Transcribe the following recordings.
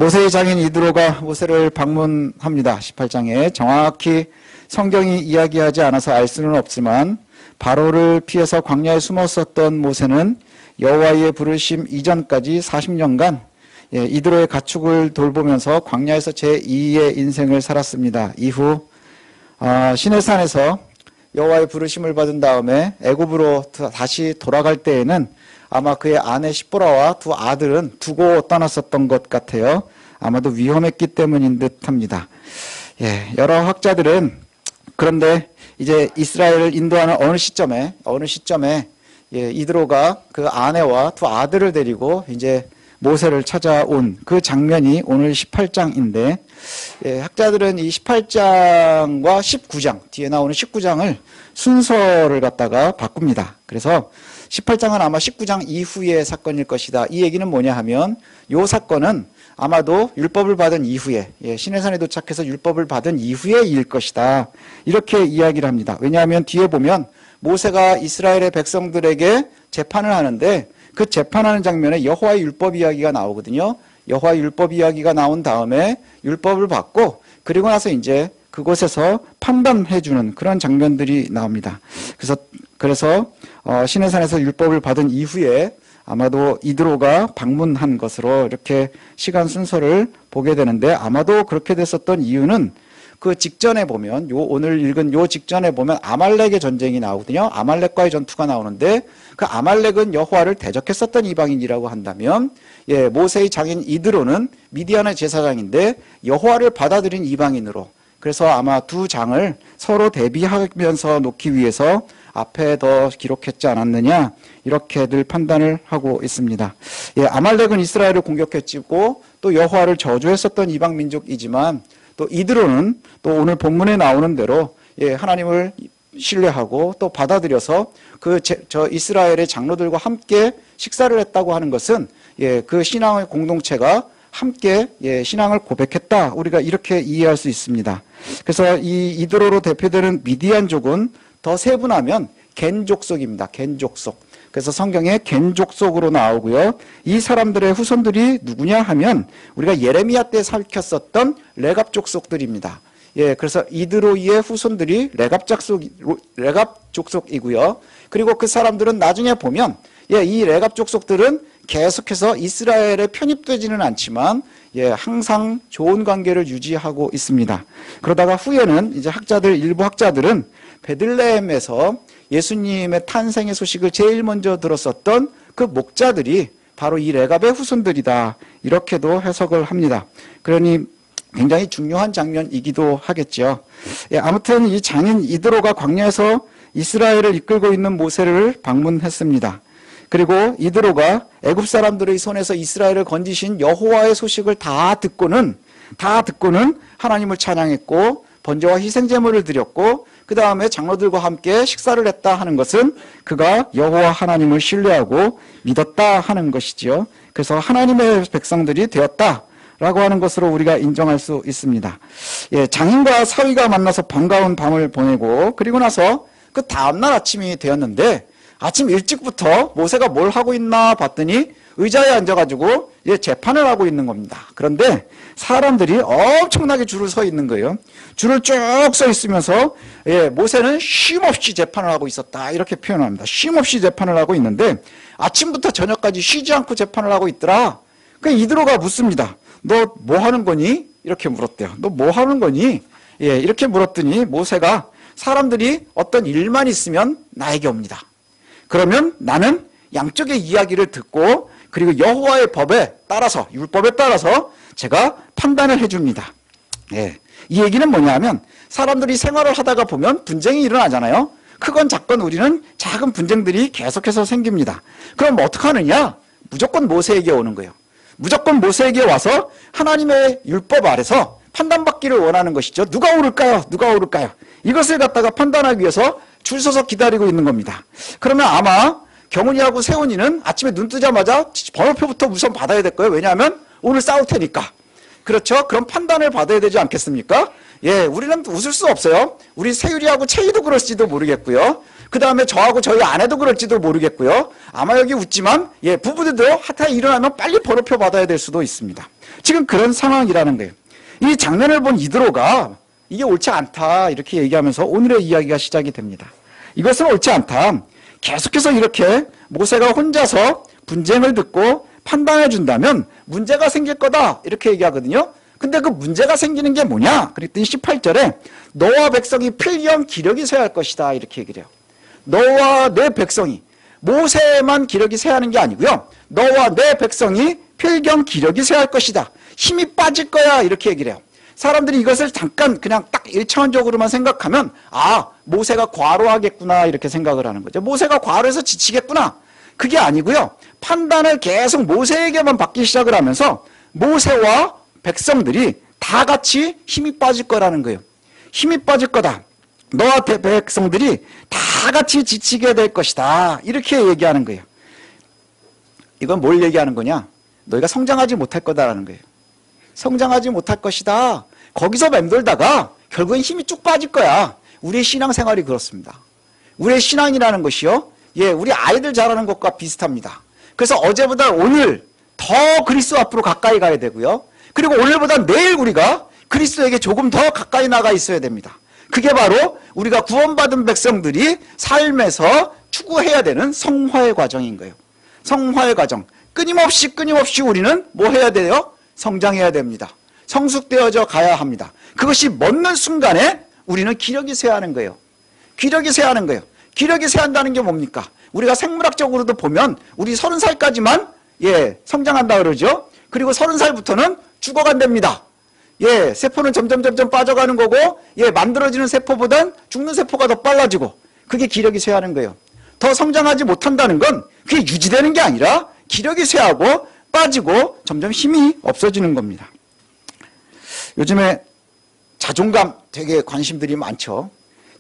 모세의 장인 이드로가 모세를 방문합니다. 18장에 정확히 성경이 이야기하지 않아서 알 수는 없지만 바로를 피해서 광야에 숨었었던 모세는 여호와의 부르심 이전까지 40년간 이드로의 가축을 돌보면서 광야에서 제2의 인생을 살았습니다. 이후 시내산에서 여호와의 부르심을 받은 다음에 애굽으로 다시 돌아갈 때에는 아마 그의 아내 시보라와 두 아들은 두고 떠났었던 것 같아요. 아마도 위험했기 때문인 듯합니다. 여러 학자들은 그런데 이제 이스라엘을 인도하는 어느 시점에 이드로가 그 아내와 두 아들을 데리고 이제 모세를 찾아온 그 장면이 오늘 18장인데 학자들은 이 18장과 19장 뒤에 나오는 19장을 순서를 갖다가 바꿉니다. 그래서 18장은 아마 19장 이후의 사건일 것이다. 이 얘기는 뭐냐 하면 이 사건은 아마도 율법을 받은 이후에 시내산에 도착해서 율법을 받은 이후의 일 것이다. 이렇게 이야기를 합니다. 왜냐하면 뒤에 보면 모세가 이스라엘의 백성들에게 재판을 하는데 그 재판하는 장면에 여호와의 율법 이야기가 나오거든요. 여호와의 율법 이야기가 나온 다음에 율법을 받고 그리고 나서 이제 그곳에서 판단해주는 그런 장면들이 나옵니다. 그래서 시내산에서 율법을 받은 이후에 아마도 이드로가 방문한 것으로 이렇게 시간 순서를 보게 되는데 아마도 그렇게 됐었던 이유는 그 직전에 보면 오늘 읽은 요 직전에 보면 아말렉의 전쟁이 나오거든요. 아말렉과의 전투가 나오는데 그 아말렉은 여호와를 대적했었던 이방인이라고 한다면 모세의 장인 이드로는 미디안의 제사장인데 여호와를 받아들인 이방인으로 그래서 아마 두 장을 서로 대비하면서 놓기 위해서 앞에 더 기록했지 않았느냐 이렇게들 판단을 하고 있습니다. 아말렉은 이스라엘을 공격했고 또 여호와를 저주했었던 이방 민족이지만 또 이드로는 또 오늘 본문에 나오는 대로 하나님을 신뢰하고 또 받아들여서 저 이스라엘의 장로들과 함께 식사를 했다고 하는 것은 그 신앙의 공동체가 함께 신앙을 고백했다. 우리가 이렇게 이해할 수 있습니다. 그래서 이 이드로로 대표되는 미디안족은 더 세분하면 겐 족속입니다. 겐 족속. 그래서 성경에 겐 족속으로 나오고요. 이 사람들의 후손들이 누구냐 하면 우리가 예레미야 때 살폈었던 레갑 족속들입니다. 그래서 이드로이의 후손들이 레갑 족속이고요. 그리고 그 사람들은 나중에 보면 이 레갑 족속들은 계속해서 이스라엘에 편입되지는 않지만 항상 좋은 관계를 유지하고 있습니다. 그러다가 후에는 이제 일부 학자들은 베들레헴에서 예수님의 탄생의 소식을 제일 먼저 들었었던 그 목자들이 바로 이 레갑의 후손들이다. 이렇게도 해석을 합니다. 그러니 굉장히 중요한 장면이기도 하겠죠. 아무튼 이 장인 이드로가 광야에서 이스라엘을 이끌고 있는 모세를 방문했습니다. 그리고 이드로가 애굽 사람들의 손에서 이스라엘을 건지신 여호와의 소식을 다 듣고는 하나님을 찬양했고 번제와 희생 제물을 드렸고 그 다음에 장로들과 함께 식사를 했다 하는 것은 그가 여호와 하나님을 신뢰하고 믿었다 하는 것이지요. 그래서 하나님의 백성들이 되었다라고 하는 것으로 우리가 인정할 수 있습니다. 장인과 사위가 만나서 반가운 밤을 보내고 그리고 나서 그 다음날 아침이 되었는데 아침 일찍부터 모세가 뭘 하고 있나 봤더니 의자에 앉아가지고 재판을 하고 있는 겁니다. 그런데 사람들이 엄청나게 줄을 서 있는 거예요. 줄을 쭉 서 있으면서 모세는 쉼없이 재판을 하고 있었다 이렇게 표현합니다. 쉼없이 재판을 하고 있는데 아침부터 저녁까지 쉬지 않고 재판을 하고 있더라. 그러니까 이드로가 묻습니다. 너 뭐 하는 거니? 이렇게 물었대요. 너 뭐 하는 거니? 이렇게 물었더니 모세가 사람들이 어떤 일만 있으면 나에게 옵니다. 그러면 나는 양쪽의 이야기를 듣고 그리고 여호와의 법에 따라서 율법에 따라서 제가 판단을 해줍니다. 이 얘기는 뭐냐면 사람들이 생활을 하다가 보면 분쟁이 일어나잖아요. 크건 작건 우리는 작은 분쟁들이 계속해서 생깁니다. 그럼 어떻게 하느냐? 무조건 모세에게 오는 거예요. 무조건 모세에게 와서 하나님의 율법 아래서 판단받기를 원하는 것이죠. 누가 옳을까요? 누가 옳을까요? 이것을 갖다가 판단하기 위해서 줄 서서 기다리고 있는 겁니다. 그러면 아마 경훈이하고 세훈이는 아침에 눈 뜨자마자 번호표부터 우선 받아야 될 거예요. 왜냐하면 오늘 싸울 테니까. 그렇죠? 그럼 판단을 받아야 되지 않겠습니까? 우리는 웃을 수 없어요. 우리 세율이하고 채희도 그럴지도 모르겠고요. 그 다음에 저하고 저희 아내도 그럴지도 모르겠고요. 아마 여기 웃지만, 예, 부부들도 하타 일어나면 빨리 번호표 받아야 될 수도 있습니다. 지금 그런 상황이라는 거예요. 이 장면을 본 이드로가 이게 옳지 않다 이렇게 얘기하면서 오늘의 이야기가 시작이 됩니다. 이것은 옳지 않다. 계속해서 이렇게 모세가 혼자서 분쟁을 듣고 판단해 준다면 문제가 생길 거다 이렇게 얘기하거든요. 근데 그 문제가 생기는 게 뭐냐? 그랬더니 18절에 너와 백성이 필경 기력이 쇠할 것이다 이렇게 얘기를 해요. 너와 내 백성이, 모세만 기력이 쇠하는 게 아니고요. 너와 내 백성이 필경 기력이 쇠할 것이다. 힘이 빠질 거야 이렇게 얘기를 해요. 사람들이 이것을 잠깐 그냥 딱 1차원적으로만 생각하면 아, 모세가 과로하겠구나 이렇게 생각을 하는 거죠. 모세가 과로해서 지치겠구나. 그게 아니고요. 판단을 계속 모세에게만 받기 시작을 하면서 모세와 백성들이 다 같이 힘이 빠질 거라는 거예요. 힘이 빠질 거다. 너와 백성들이 다 같이 지치게 될 것이다. 이렇게 얘기하는 거예요. 이건 뭘 얘기하는 거냐? 너희가 성장하지 못할 거다라는 거예요. 성장하지 못할 것이다. 거기서 맴돌다가 결국엔 힘이 쭉 빠질 거야. 우리의 신앙생활이 그렇습니다. 우리의 신앙이라는 것이요. 예, 우리 아이들 자라는 것과 비슷합니다. 그래서 어제보다 오늘 더 그리스도 앞으로 가까이 가야 되고요. 그리고 오늘보다 내일 우리가 그리스도에게 조금 더 가까이 나가 있어야 됩니다. 그게 바로 우리가 구원받은 백성들이 삶에서 추구해야 되는 성화의 과정인 거예요. 성화의 과정. 끊임없이 우리는 뭐 해야 돼요? 성장해야 됩니다. 성숙되어져 가야 합니다. 그것이 멎는 순간에 우리는 기력이 쇠하는 거예요. 기력이 쇠하는 거예요. 기력이 쇠한다는 게 뭡니까? 우리가 생물학적으로도 보면 우리 30살까지만 예, 성장한다 그러죠. 그리고 30살부터는 죽어간답니다. 예, 세포는 점점 빠져가는 거고 예, 만들어지는 세포보단 죽는 세포가 더 빨라지고 그게 기력이 쇠하는 거예요. 더 성장하지 못한다는 건 그게 유지되는 게 아니라 기력이 쇠하고 빠지고 점점 힘이 없어지는 겁니다. 요즘에 자존감 되게 관심들이 많죠.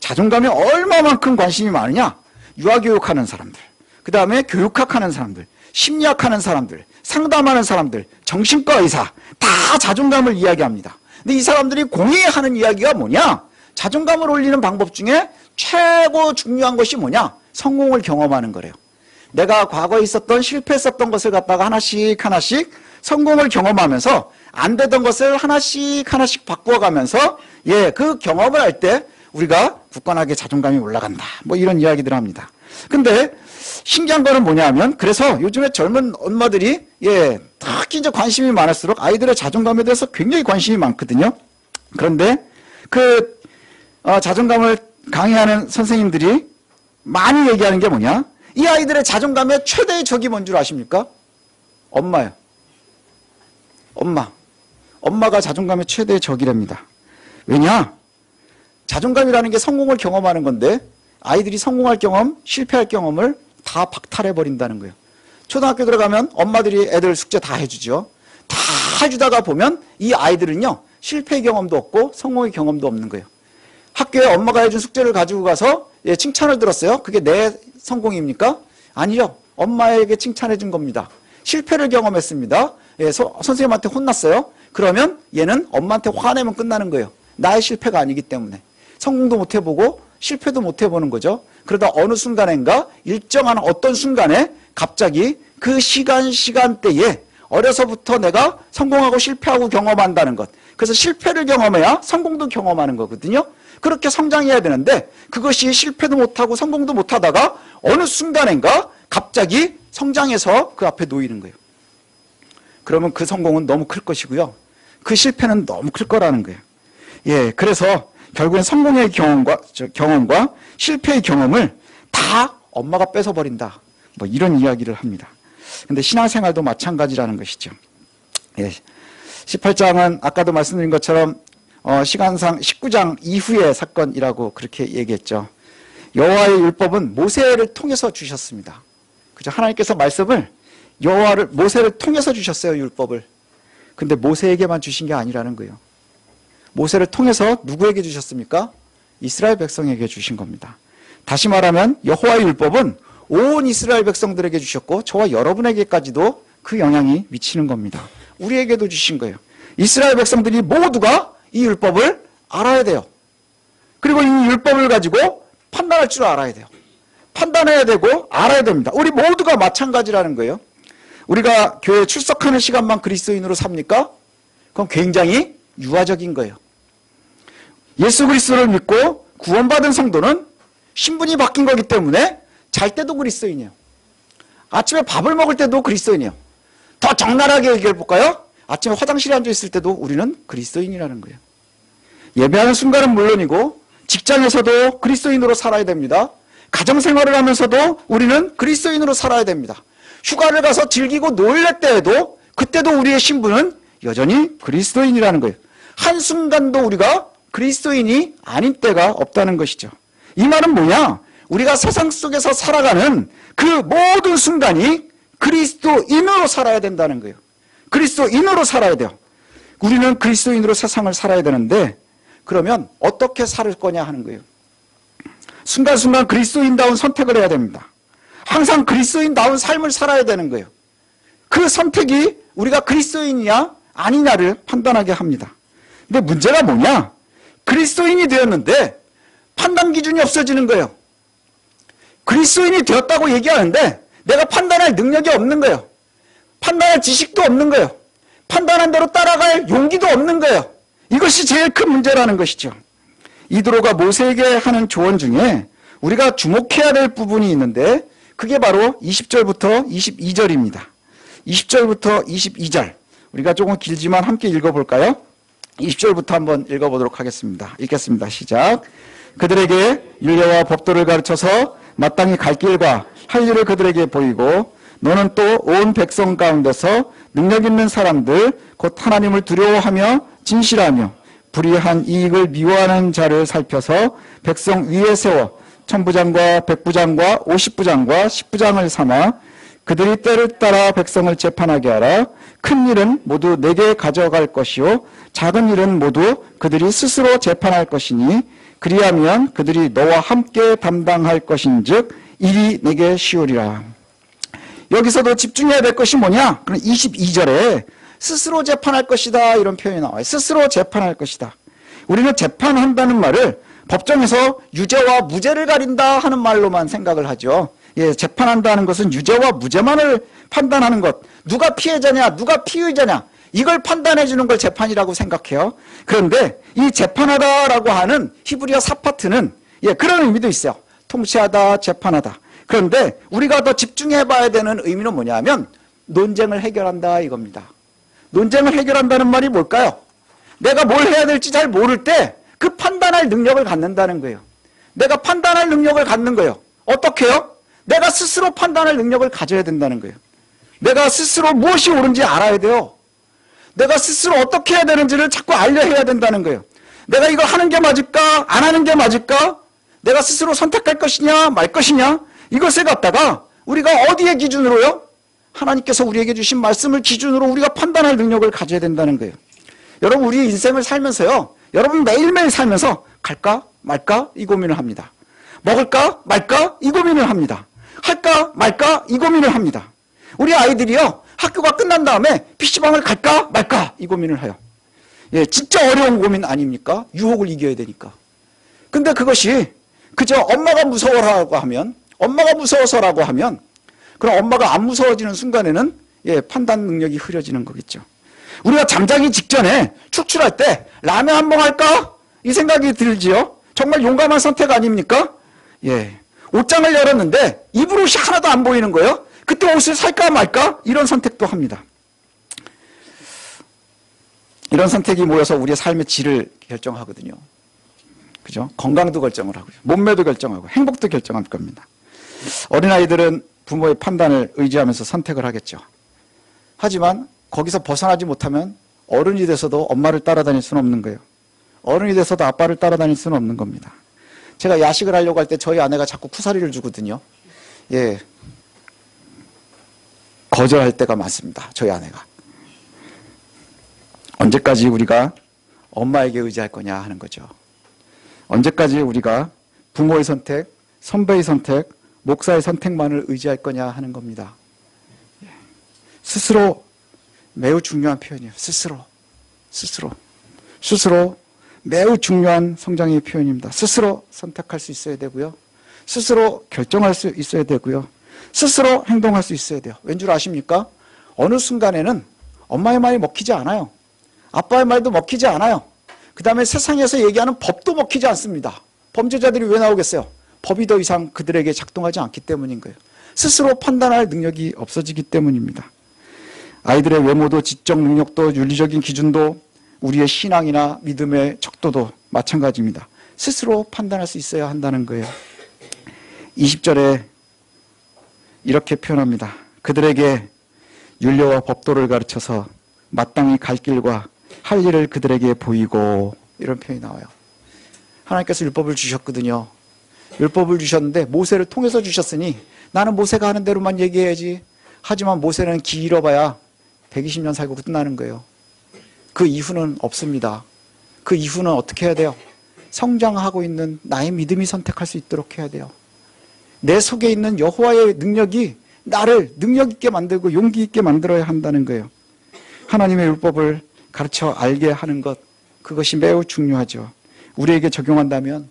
자존감에 얼마만큼 관심이 많으냐? 유아교육하는 사람들, 그 다음에 교육학하는 사람들, 심리학하는 사람들, 상담하는 사람들, 정신과 의사 다 자존감을 이야기합니다. 근데 이 사람들이 공유하는 이야기가 뭐냐? 자존감을 올리는 방법 중에 최고 중요한 것이 뭐냐? 성공을 경험하는 거래요. 내가 과거에 있었던 실패했었던 것을 갖다가 하나씩 성공을 경험하면서 안 되던 것을 하나씩 바꾸어가면서 예, 그 경험을 할 때 우리가 굳건하게 자존감이 올라간다. 뭐 이런 이야기들을 합니다. 근데 신기한 거는 뭐냐면 그래서 요즘에 젊은 엄마들이 예, 특히 이제 관심이 많을수록 아이들의 자존감에 대해서 굉장히 관심이 많거든요. 그런데 그 자존감을 강의하는 선생님들이 많이 얘기하는 게 뭐냐? 이 아이들의 자존감의 최대의 적이 뭔 줄 아십니까? 엄마요. 엄마가 자존감의 최대의 적이랍니다. 왜냐? 자존감이라는 게 성공을 경험하는 건데 아이들이 성공할 경험, 실패할 경험을 다 박탈해버린다는 거예요. 초등학교 들어가면 엄마들이 애들 숙제 다 해주죠. 다 해주다가 보면 이 아이들은요, 실패 경험도 없고 성공의 경험도 없는 거예요. 학교에 엄마가 해준 숙제를 가지고 가서 예, 칭찬을 들었어요. 그게 내 성공입니까? 아니죠. 엄마에게 칭찬해 준 겁니다. 실패를 경험했습니다. 예, 선생님한테 혼났어요. 그러면 얘는 엄마한테 화내면 끝나는 거예요. 나의 실패가 아니기 때문에. 성공도 못 해보고 실패도 못 해보는 거죠. 그러다 어느 순간인가 일정한 어떤 순간에 갑자기 그 시간대에 어려서부터 내가 성공하고 실패하고 경험한다는 것. 그래서 실패를 경험해야 성공도 경험하는 거거든요. 그렇게 성장해야 되는데 그것이 실패도 못하고 성공도 못하다가 어느 순간인가 갑자기 성장해서 그 앞에 놓이는 거예요. 그러면 그 성공은 너무 클 것이고요. 그 실패는 너무 클 거라는 거예요. 예, 그래서 결국엔 성공의 경험과 실패의 경험을 다 엄마가 뺏어버린다. 뭐 이런 이야기를 합니다. 근데 신앙생활도 마찬가지라는 것이죠. 예, 18장은 아까도 말씀드린 것처럼 시간상 19장 이후의 사건이라고 그렇게 얘기했죠. 여호와의 율법은 모세를 통해서 주셨습니다. 그죠? 하나님께서 말씀을 모세를 통해서 주셨어요, 율법을. 근데 모세에게만 주신 게 아니라는 거예요. 모세를 통해서 누구에게 주셨습니까? 이스라엘 백성에게 주신 겁니다. 다시 말하면 여호와의 율법은 온 이스라엘 백성들에게 주셨고 저와 여러분에게까지도 그 영향이 미치는 겁니다. 우리에게도 주신 거예요. 이스라엘 백성들이 모두가 이 율법을 알아야 돼요. 그리고 이 율법을 가지고 판단할 줄 알아야 돼요. 판단해야 되고 알아야 됩니다. 우리 모두가 마찬가지라는 거예요. 우리가 교회에 출석하는 시간만 그리스도인으로 삽니까? 그건 굉장히 유아적인 거예요. 예수 그리스도를 믿고 구원받은 성도는 신분이 바뀐 거기 때문에 잘 때도 그리스도인이에요. 아침에 밥을 먹을 때도 그리스도인이에요. 더 적나라하게 얘기해 볼까요? 아침에 화장실에 앉아 있을 때도 우리는 그리스도인이라는 거예요. 예배하는 순간은 물론이고 직장에서도 그리스도인으로 살아야 됩니다. 가정생활을 하면서도 우리는 그리스도인으로 살아야 됩니다. 휴가를 가서 즐기고 놀랄 때에도 그때도 우리의 신분은 여전히 그리스도인이라는 거예요. 한순간도 우리가 그리스도인이 아닌 때가 없다는 것이죠. 이 말은 뭐냐? 우리가 세상 속에서 살아가는 그 모든 순간이 그리스도인으로 살아야 된다는 거예요. 그리스도인으로 살아야 돼요. 우리는 그리스도인으로 세상을 살아야 되는데 그러면 어떻게 살 거냐 하는 거예요. 순간순간 그리스도인다운 선택을 해야 됩니다. 항상 그리스도인다운 삶을 살아야 되는 거예요. 그 선택이 우리가 그리스도인이냐 아니냐를 판단하게 합니다. 근데 문제가 뭐냐? 그리스도인이 되었는데 판단 기준이 없어지는 거예요. 그리스도인이 되었다고 얘기하는데 내가 판단할 능력이 없는 거예요. 판단할 지식도 없는 거예요. 판단한 대로 따라갈 용기도 없는 거예요. 이것이 제일 큰 문제라는 것이죠. 이드로가 모세에게 하는 조언 중에 우리가 주목해야 될 부분이 있는데 그게 바로 20절부터 22절입니다. 20절부터 22절. 우리가 조금 길지만 함께 읽어볼까요? 20절부터 한번 읽어보도록 하겠습니다. 읽겠습니다. 시작. 그들에게 율례와 법도를 가르쳐서 마땅히 갈 길과 할 일을 그들에게 보이고 너는 또 온 백성 가운데서 능력 있는 사람들 곧 하나님을 두려워하며 진실하며 불의한 이익을 미워하는 자를 살펴서 백성 위에 세워 천부장과 백부장과 50부장과 10부장을 삼아 그들이 때를 따라 백성을 재판하게 하라. 큰 일은 모두 내게 가져갈 것이요 작은 일은 모두 그들이 스스로 재판할 것이니 그리하면 그들이 너와 함께 담당할 것인즉 일이 내게 쉬우리라. 여기서도 집중해야 될 것이 뭐냐? 그럼 22절에 스스로 재판할 것이다 이런 표현이 나와요. 스스로 재판할 것이다. 우리는 재판한다는 말을 법정에서 유죄와 무죄를 가린다 하는 말로만 생각을 하죠. 예, 재판한다는 것은 유죄와 무죄만을 판단하는 것. 누가 피해자냐, 누가 피의자냐 이걸 판단해 주는 걸 재판이라고 생각해요. 그런데 이 재판하다라고 하는 히브리어 사파트는 예, 그런 의미도 있어요. 통치하다, 재판하다. 그런데 우리가 더 집중해 봐야 되는 의미는 뭐냐면 논쟁을 해결한다 이겁니다. 논쟁을 해결한다는 말이 뭘까요? 내가 뭘 해야 될지 잘 모를 때 그 판단할 능력을 갖는다는 거예요. 내가 판단할 능력을 갖는 거예요. 어떻게요? 내가 스스로 판단할 능력을 가져야 된다는 거예요. 내가 스스로 무엇이 옳은지 알아야 돼요. 내가 스스로 어떻게 해야 되는지를 자꾸 알려 해야 된다는 거예요. 내가 이거 하는 게 맞을까? 안 하는 게 맞을까? 내가 스스로 선택할 것이냐 말 것이냐? 이것을 갖다가 우리가 어디에 기준으로요? 하나님께서 우리에게 주신 말씀을 기준으로 우리가 판단할 능력을 가져야 된다는 거예요. 여러분 우리 인생을 살면서요. 여러분 매일매일 살면서 갈까 말까 이 고민을 합니다. 먹을까 말까 이 고민을 합니다. 할까 말까 이 고민을 합니다. 우리 아이들이요. 학교가 끝난 다음에 PC방을 갈까 말까 이 고민을 해요. 예, 진짜 어려운 고민 아닙니까? 유혹을 이겨야 되니까. 근데 그것이 그저 엄마가 무서워라고 하면 엄마가 무서워서라고 하면 그럼 엄마가 안 무서워지는 순간에는 예, 판단 능력이 흐려지는 거겠죠. 우리가 잠자기 직전에 축출할 때 라면 한 번 할까? 이 생각이 들지요. 정말 용감한 선택 아닙니까? 예, 옷장을 열었는데 입을 옷이 하나도 안 보이는 거예요. 그때 옷을 살까 말까? 이런 선택도 합니다. 이런 선택이 모여서 우리의 삶의 질을 결정하거든요. 그죠? 건강도 결정을 하고요. 몸매도 결정하고 행복도 결정할 겁니다. 어린아이들은 부모의 판단을 의지하면서 선택을 하겠죠. 하지만 거기서 벗어나지 못하면 어른이 돼서도 엄마를 따라다닐 수는 없는 거예요. 어른이 돼서도 아빠를 따라다닐 수는 없는 겁니다. 제가 야식을 하려고 할 때 저희 아내가 자꾸 쿠사리를 주거든요. 예, 거절할 때가 많습니다. 저희 아내가. 언제까지 우리가 엄마에게 의지할 거냐 하는 거죠. 언제까지 우리가 부모의 선택, 선배의 선택, 목사의 선택만을 의지할 거냐 하는 겁니다. 스스로 매우 중요한 표현이에요. 스스로 매우 중요한 성장의 표현입니다. 스스로 선택할 수 있어야 되고요. 스스로 결정할 수 있어야 되고요. 스스로 행동할 수 있어야 돼요. 왠 줄 아십니까? 어느 순간에는 엄마의 말이 먹히지 않아요. 아빠의 말도 먹히지 않아요. 그 다음에 세상에서 얘기하는 법도 먹히지 않습니다. 범죄자들이 왜 나오겠어요? 법이 더 이상 그들에게 작동하지 않기 때문인 거예요. 스스로 판단할 능력이 없어지기 때문입니다. 아이들의 외모도 지적 능력도 윤리적인 기준도 우리의 신앙이나 믿음의 척도도 마찬가지입니다. 스스로 판단할 수 있어야 한다는 거예요. 20절에 이렇게 표현합니다. 그들에게 윤례와 법도를 가르쳐서 마땅히 갈 길과 할 일을 그들에게 보이고, 이런 표현이 나와요. 하나님께서 율법을 주셨거든요. 율법을 주셨는데 모세를 통해서 주셨으니 나는 모세가 하는 대로만 얘기해야지. 하지만 모세는 길어봐야 120년 살고 끝나는 거예요. 그 이후는 없습니다. 그 이후는 어떻게 해야 돼요? 성장하고 있는 나의 믿음이 선택할 수 있도록 해야 돼요. 내 속에 있는 여호와의 능력이 나를 능력 있게 만들고 용기 있게 만들어야 한다는 거예요. 하나님의 율법을 가르쳐 알게 하는 것, 그것이 매우 중요하죠. 우리에게 적용한다면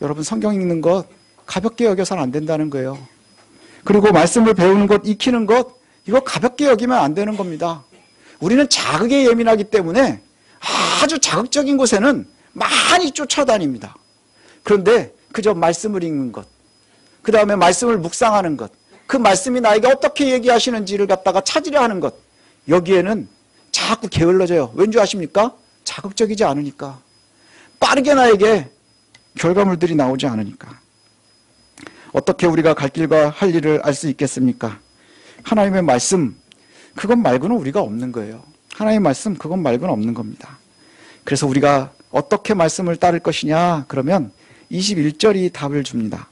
여러분, 성경 읽는 것 가볍게 여겨서는 안 된다는 거예요. 그리고 말씀을 배우는 것, 익히는 것, 이거 가볍게 여기면 안 되는 겁니다. 우리는 자극에 예민하기 때문에 아주 자극적인 곳에는 많이 쫓아다닙니다. 그런데 그저 말씀을 읽는 것, 그 다음에 말씀을 묵상하는 것, 그 말씀이 나에게 어떻게 얘기하시는지를 갖다가 찾으려 하는 것, 여기에는 자꾸 게을러져요. 왠지 아십니까? 자극적이지 않으니까. 빠르게 나에게 결과물들이 나오지 않으니까. 어떻게 우리가 갈 길과 할 일을 알 수 있겠습니까? 하나님의 말씀, 그것 말고는 우리가 없는 거예요. 하나님의 말씀, 그것 말고는 없는 겁니다. 그래서 우리가 어떻게 말씀을 따를 것이냐? 그러면 21절이 답을 줍니다.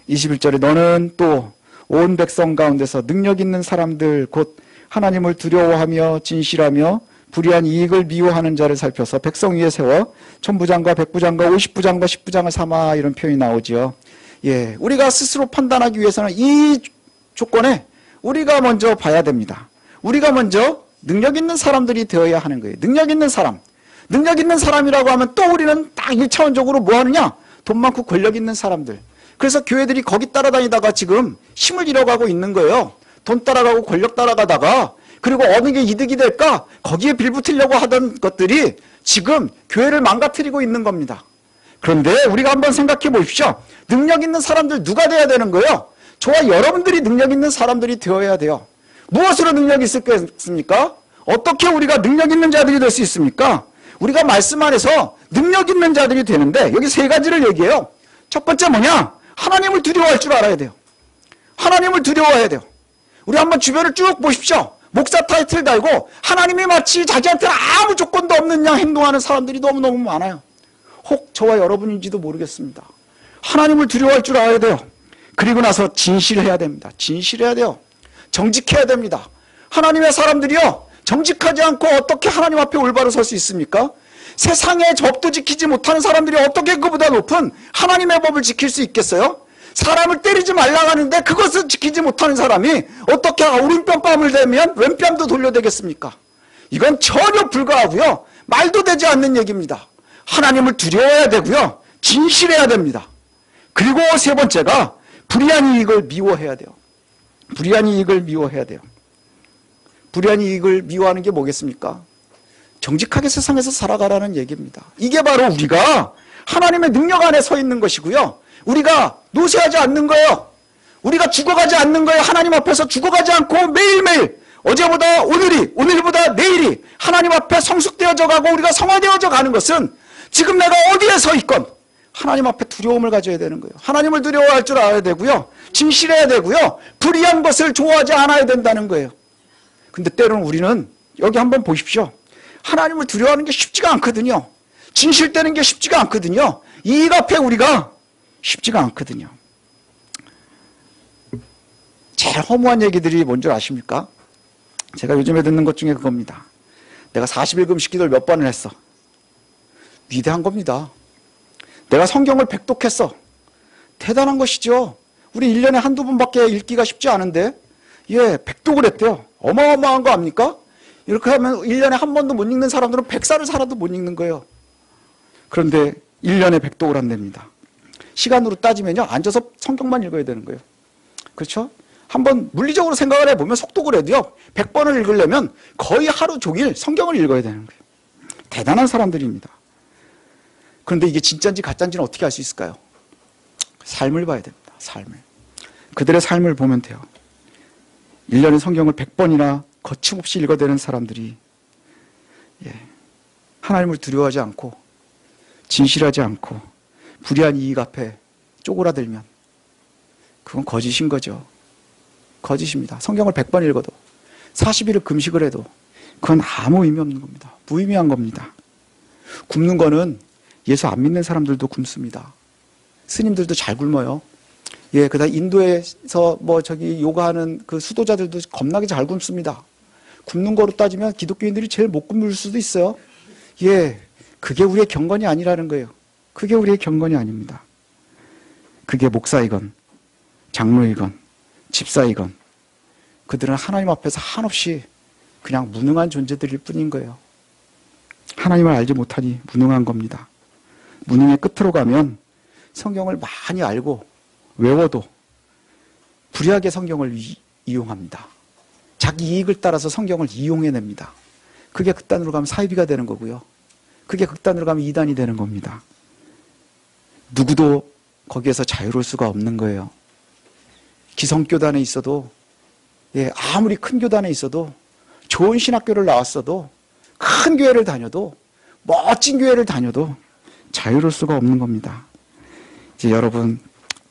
21절에 너는 또 온 백성 가운데서 능력 있는 사람들, 곧 하나님을 두려워하며 진실하며 불의한 이익을 미워하는 자를 살펴서 백성 위에 세워 천부장과 백부장과 50부장과 10부장을 삼아, 이런 표현이 나오지요. 예, 우리가 스스로 판단하기 위해서는 이 조건에 우리가 먼저 봐야 됩니다. 우리가 먼저 능력 있는 사람들이 되어야 하는 거예요. 능력 있는 사람. 능력 있는 사람이라고 하면 또 우리는 딱 1차원적으로 뭐 하느냐? 돈 많고 권력 있는 사람들. 그래서 교회들이 거기 따라다니다가 지금 힘을 잃어가고 있는 거예요. 돈 따라가고 권력 따라가다가, 그리고 어느 게 이득이 될까? 거기에 빌붙으려고 하던 것들이 지금 교회를 망가뜨리고 있는 겁니다. 그런데 우리가 한번 생각해 보십시오. 능력 있는 사람들 누가 돼야 되는 거예요? 저와 여러분들이 능력 있는 사람들이 되어야 돼요. 무엇으로 능력이 있겠습니까? 어떻게 우리가 능력 있는 자들이 될 수 있습니까? 우리가 말씀 안에서 능력 있는 자들이 되는데 여기 세 가지를 얘기해요. 첫 번째 뭐냐? 하나님을 두려워할 줄 알아야 돼요. 하나님을 두려워해야 돼요. 우리 한번 주변을 쭉 보십시오. 목사 타이틀 달고 하나님이 마치 자기한테는 아무 조건도 없는 양 행동하는 사람들이 너무너무 많아요. 혹 저와 여러분인지도 모르겠습니다. 하나님을 두려워할 줄 알아야 돼요. 그리고 나서 진실해야 됩니다. 진실해야 돼요. 정직해야 됩니다. 하나님의 사람들이요, 정직하지 않고 어떻게 하나님 앞에 올바로 설 수 있습니까? 세상의 법도 지키지 못하는 사람들이 어떻게 그보다 높은 하나님의 법을 지킬 수 있겠어요? 사람을 때리지 말라고 하는데 그것을 지키지 못하는 사람이 어떻게 오른뺨을 대면 왼뺨도 돌려대겠습니까? 이건 전혀 불가하고요, 말도 되지 않는 얘기입니다. 하나님을 두려워해야 되고요, 진실해야 됩니다. 그리고 세 번째가 불의한 이익을 미워해야 돼요. 불의한 이익을 미워해야 돼요. 불의한 이익을 미워하는 게 뭐겠습니까? 정직하게 세상에서 살아가라는 얘기입니다. 이게 바로 우리가 하나님의 능력 안에 서 있는 것이고요, 우리가 노쇠하지 않는 거예요. 우리가 죽어가지 않는 거예요. 하나님 앞에서 죽어가지 않고 매일매일 어제보다 오늘이, 오늘보다 내일이 하나님 앞에 성숙되어져 가고 우리가 성화되어져 가는 것은 지금 내가 어디에 서 있건 하나님 앞에 두려움을 가져야 되는 거예요. 하나님을 두려워할 줄 알아야 되고요, 진실해야 되고요, 불의한 것을 좋아하지 않아야 된다는 거예요. 근데 때로는 우리는 여기 한번 보십시오. 하나님을 두려워하는 게 쉽지가 않거든요. 진실되는 게 쉽지가 않거든요. 이익 앞에 우리가 쉽지가 않거든요. 제일 허무한 얘기들이 뭔지 아십니까? 제가 요즘에 듣는 것 중에 그겁니다. 내가 40일금식 기도를 몇 번을 했어. 위대한 겁니다. 내가 성경을 백독했어. 대단한 것이죠. 우리 1년에 한두 번밖에 읽기가 쉽지 않은데, 예, 백독을 했대요. 어마어마한 거 아닙니까? 이렇게 하면 1년에 한 번도 못 읽는 사람들은 100살을 살아도 못 읽는 거예요. 그런데 1년에 백독을 한답니다. 시간으로 따지면요. 앉아서 성경만 읽어야 되는 거예요. 그렇죠? 한번 물리적으로 생각을 해보면 속독을 해도요. 100번을 읽으려면 거의 하루 종일 성경을 읽어야 되는 거예요. 대단한 사람들입니다. 그런데 이게 진짜인지 가짜인지는 어떻게 알 수 있을까요? 삶을 봐야 됩니다. 삶을. 그들의 삶을 보면 돼요. 1년에 성경을 100번이나 거침없이 읽어대는 사람들이 하나님을 두려워하지 않고 진실하지 않고 불의한 이익 앞에 쪼그라들면 그건 거짓인 거죠. 거짓입니다. 성경을 100번 읽어도 40일을 금식을 해도 그건 아무 의미 없는 겁니다. 무의미한 겁니다. 굶는 거는 예수 안 믿는 사람들도 굶습니다. 스님들도 잘 굶어요. 그다음 인도에서 요가하는 그 수도자들도 겁나게 잘 굶습니다. 굶는 거로 따지면 기독교인들이 제일 못 굶을 수도 있어요. 그게 우리의 경건이 아니라는 거예요. 그게 우리의 경건이 아닙니다. 그게 목사이건 장로이건 집사이건 그들은 하나님 앞에서 한없이 그냥 무능한 존재들일 뿐인 거예요. 하나님을 알지 못하니 무능한 겁니다. 무능의 끝으로 가면 성경을 많이 알고 외워도 불의하게 성경을 이용합니다. 자기 이익을 따라서 성경을 이용해냅니다. 그게 극단으로 가면 사이비가 되는 거고요. 그게 극단으로 가면 이단이 되는 겁니다. 누구도 거기에서 자유로울 수가 없는 거예요. 기성교단에 있어도 아무리 큰 교단에 있어도 좋은 신학교를 나왔어도 큰 교회를 다녀도 멋진 교회를 다녀도 자유로울 수가 없는 겁니다. 이제 여러분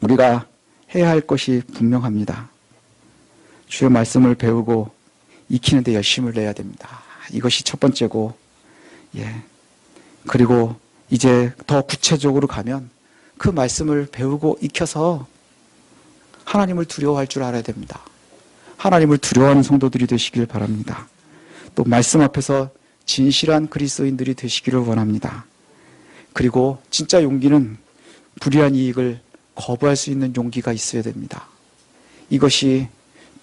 우리가 해야 할 것이 분명합니다. 주의 말씀을 배우고 익히는 데 열심을 내야 됩니다. 이것이 첫 번째고 그리고 이제 더 구체적으로 가면 그 말씀을 배우고 익혀서 하나님을 두려워할 줄 알아야 됩니다. 하나님을 두려워하는 성도들이 되시길 바랍니다. 또 말씀 앞에서 진실한 그리스도인들이 되시기를 원합니다. 그리고 진짜 용기는 불의한 이익을 거부할 수 있는 용기가 있어야 됩니다. 이것이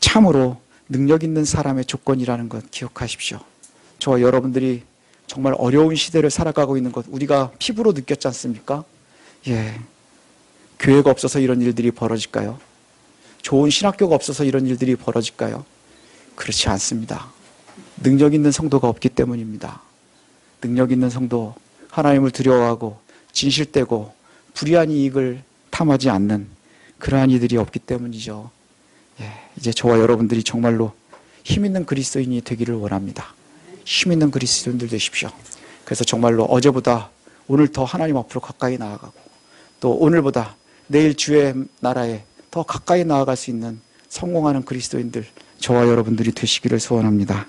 참으로 능력 있는 사람의 조건이라는 것 기억하십시오. 저와 여러분들이 정말 어려운 시대를 살아가고 있는 것 우리가 피부로 느꼈지 않습니까? 교회가 없어서 이런 일들이 벌어질까요? 좋은 신학교가 없어서 이런 일들이 벌어질까요? 그렇지 않습니다. 능력 있는 성도가 없기 때문입니다. 능력 있는 성도, 하나님을 두려워하고 진실되고 불의한 이익을 탐하지 않는 그러한 이들이 없기 때문이죠. 이제 저와 여러분들이 정말로 힘있는 그리스도인이 되기를 원합니다. 힘있는 그리스도인들 되십시오. 그래서 정말로 어제보다 오늘 더 하나님 앞으로 가까이 나아가고 또 오늘보다 내일 주의 나라에 더 가까이 나아갈 수 있는 성공하는 그리스도인들 저와 여러분들이 되시기를 소원합니다.